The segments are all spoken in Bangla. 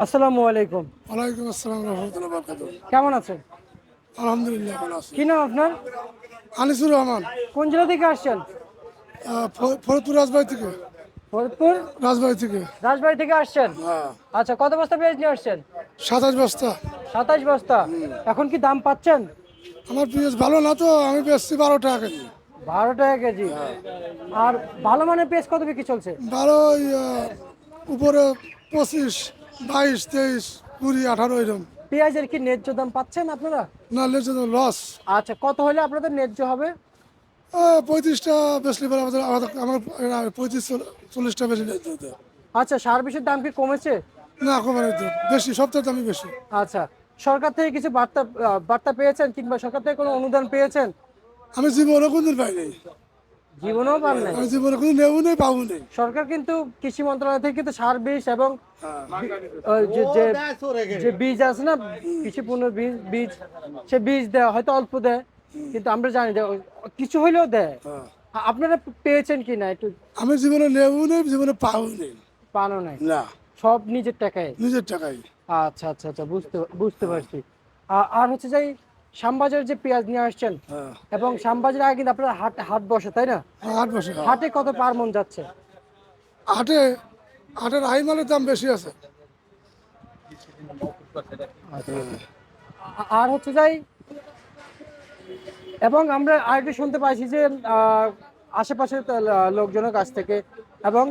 আসসালামু আলাইকুম। ওয়ালাইকুম আসসালাম রহমতুল্লাহ বারকাতুহ। কেমন আছেন? আলহামদুলিল্লাহ ভালো আছি। কি নাম আপনার? আনিসুর রহমান, কোন জেলা থেকে আসছেন? ফরিদপুর রাজবাড়ি থেকে। ফরিদপুর রাজবাড়ি থেকে। রাজবাড়ী থেকে আসছেন। হ্যাঁ, আচ্ছা, কত বস্তা পেঁয়াজ নিয়ে আসছেন? 27 বস্তা। 27 বস্তা। এখন কি দাম পাচ্ছেন? আমার পেঁয়াজ ভালো না তো, আমি বেচছি 12 টাকা কেজি। 12 টাকা কেজি। আর ভালো মানের পেঁয়াজ কত বিক্রি চলছে? ভালো উপরে 25, 22, 23, 20, 18 এরকম। পেঁয়াজের কি ন্যায্য দাম পাচ্ছেন আপনারা? না লেছে তো লস। আচ্ছা, কত হলে আপনাদের ন্যায্য হবে? 35টা বেচলে পরে আমার 35-40টা বেশি নিতে হতো। আচ্ছা, সার বিষের দাম কি কমেছে? না কমানো তো বেশি, সপ্তাহে দামি বেশি। আচ্ছা, সরকার থেকে কিছু বার্তা পেয়েছেন কিংবা সরকার থেকে কোনো অনুদান পেয়েছেন? আমি জীবনে কোনদিন পাইনি। জীবনেও পান নাই। আমি জীবনে কোনো নেবো নেই, পাবো নেই। সরকার কিন্তু কৃষি মন্ত্রণালয় থেকে কিন্তু সার বিষ এবং যে যে যে বীজ আছে না, কৃষি পণ্য বীজ বীজ সে বীজ দেয়, হয়তো অল্প দেয়, কিন্তু আমরা জানি যে কিছু হইলেও দেয়। হ্যাঁ। আপনারা পেয়েছেন কি না একটু? আমি জীবনে নেবো নেই, জীবনে পাবো নেই। পানো নাই? না, সব নিজের টাকায়? নিজের টাকাই। আচ্ছা আচ্ছা আচ্ছা, বুঝতে বুঝতে পারছি। আর হচ্ছে যে শ্যামবাজার যে পেঁয়াজ নিয়ে আসছেন, হ্যাঁ, এবং শ্যামবাজার আগে কিন্তু আপনার হাট হাট বসে, তাই না? 8 বছর। হাটে কত পার মন যাচ্ছে? আটে আটের হাইমালের দাম বেশি আছে। আর হচ্ছে যাই, এবং আমরা আরেকটু শুনতে পাইছি যে আশেপাশের লোকজনের কাছ থেকে এবং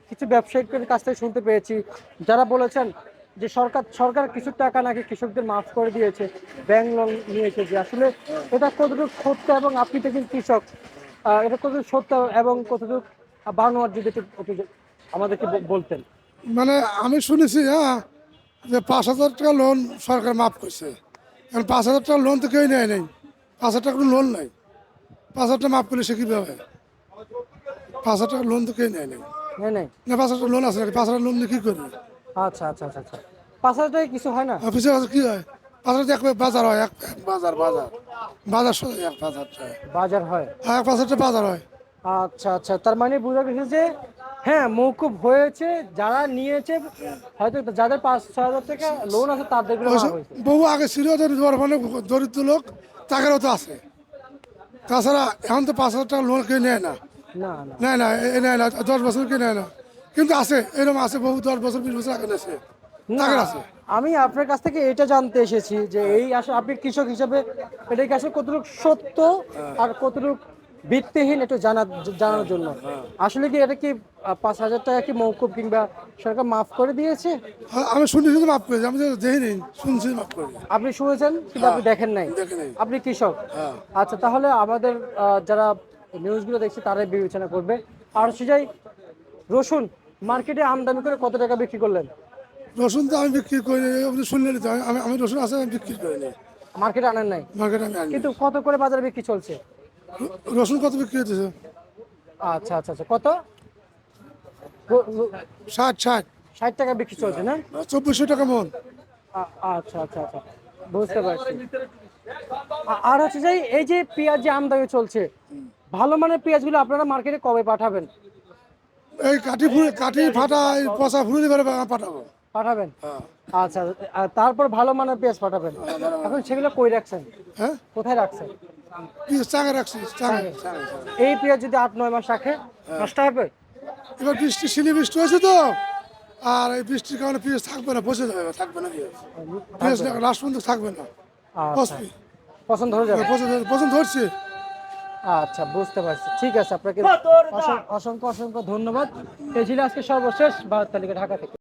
কিছু ব্যবসায়িকের কাছ থেকে শুনতে পেয়েছি, যারা বলেছেন যে সরকার সরকার কিছু টাকা নাকি কৃষকদের মাফ করে দিয়েছে, ব্যাংক লোন নিয়েছে। যে আসলে এটা কতটুকু সত্য, এবং আপনি তো কিন্তু কৃষক, এটা কতটুকু সত্য এবং কতটুকু বানোয়ার, যদি একটু আমাদেরকে বলতেন। মানে আমি শুনেছি, হ্যাঁ, যে 5,000 টাকা লোন সরকার মাফ করছে। কারণ 5,000 টাকা লোন তো কেউ নেয় নেই। 5,000 টাকা কোনো লোন নাই। 5,000 টাকা মাফ করলে সে কীভাবে? 5,000 টাকা লোন তো কেউ নেয় নেই। নেই নেই। না, 5,000 টাকা লোন আছে নাকি? 5,000 লোন নিয়ে কী করবে? আচ্ছা আচ্ছা আচ্ছা আচ্ছা, 5,000 টাকায় কিছু হয় না? অফিসে আছে কী হয়? 5,000 টাকা এক বাজার হয়, এক বাজার বাজার বাজার সদাই 1,000 টাকা। বাজার হয়? 1,000 টাকা বাজার হয়। আচ্ছা আচ্ছা, তার মানে বোঝা গেছে যে হ্যাঁ, মৌকুব হয়েছে, যারা নিয়েছে হয়তো, যাদের 5-6 হাজার টাকা লোন আছে তাদের গুলো মাফ হয়েছে। বহু আগে ছিল, মানে দরিদ্র লোক, তাদেরও তো আছে। তাছাড়া এখন তো 5,000 টাকা লোন কেউ নেয় না। না না নেয় না, নেয় না, 10 বছর কেউ নেয় না। কিন্তু আছে, এরকম আছে, বহু 10 বছর 20 বছর আগে নেছে, না, তাদের আছে। আমি আপনার কাছ থেকে এটা জানতে এসেছি যে এই আসলে আপনি কৃষক হিসেবে এটা কি আসলে কতটুকু সত্য আর কতটুকু ভিত্তিহীন, একটু জানার জন্য। আসলে কি এটা কি 5,000 টাকা কি মৌকুব কিংবা সরকার মাফ করে দিয়েছে? আমি শুনেছি তো মাফ করেছি, আমি তো দেখিনি, শুনছি মাফ করে। আপনি শুনেছেন কিন্তু আপনি দেখেন নাই? দেখে নেই। আপনি কৃষক। হ্যাঁ। আচ্ছা, তাহলে আমাদের যারা নিউজগুলো দেখছে তারাই বিবেচনা করবে। আর সেটাই, রসুন মার্কেটে আমদানি করে কত টাকা বিক্রি করলেন? রসুন তো আমি বিক্রি করি নি, আপনি শুনলেন তো, আমি রসুন আছে, আমি বিক্রি করি নি। মার্কেটে আনেন নাই? মার্কেটে আমি আনি। কিন্তু কত করে বাজারে বিক্রি চলছে? রসুন কত বিক্রি হতেছে? আচ্ছা আচ্ছা আচ্ছা, কত? 60 60 টাকা বিক্রি চলছে না? 2400 টাকা মন। আচ্ছা আচ্ছা আচ্ছা, বুঝতে পারছি। আর হচ্ছে যে এই যে পেঁয়াজ যে আমদানি চলছে, ভালো মানের পেঁয়াজগুলো আপনারা মার্কেটে কবে পাঠাবেন? এই কাঠি ফাটা, এই পচা ফুলি করে পাঠাবো। পাঠাবেন? হ্যাঁ। আচ্ছা, আর তারপর ভালো মানের পেঁয়াজ পাঠাবেন। এখন সেগুলো কই রাখছেন? হ্যাঁ, কোথায় রাখছেন? চাঙে রাখছি, চাঙে। এই পেঁয়াজ যদি 8-9 মাস রাখে নষ্ট হবে? এবার শিলি বৃষ্টি হয়েছে তো, আর এই বৃষ্টির কারণে পেঁয়াজ থাকবে না, পচে যাবে, থাকবে না পেঁয়াজ। পেঁয়াজ লাস্ট পর্যন্ত থাকবে না, আচ্ছা, পচবে। পছন্দ হয়ে যাবে। পছন্দ ধরছে। আচ্ছা, বুঝতে পারছি। ঠিক আছে, আপনাকে অসংখ্য অসংখ্য ধন্যবাদ। এই ছিল আজকে সর্বশেষ বাজার তালিকা ঢাকা থেকে।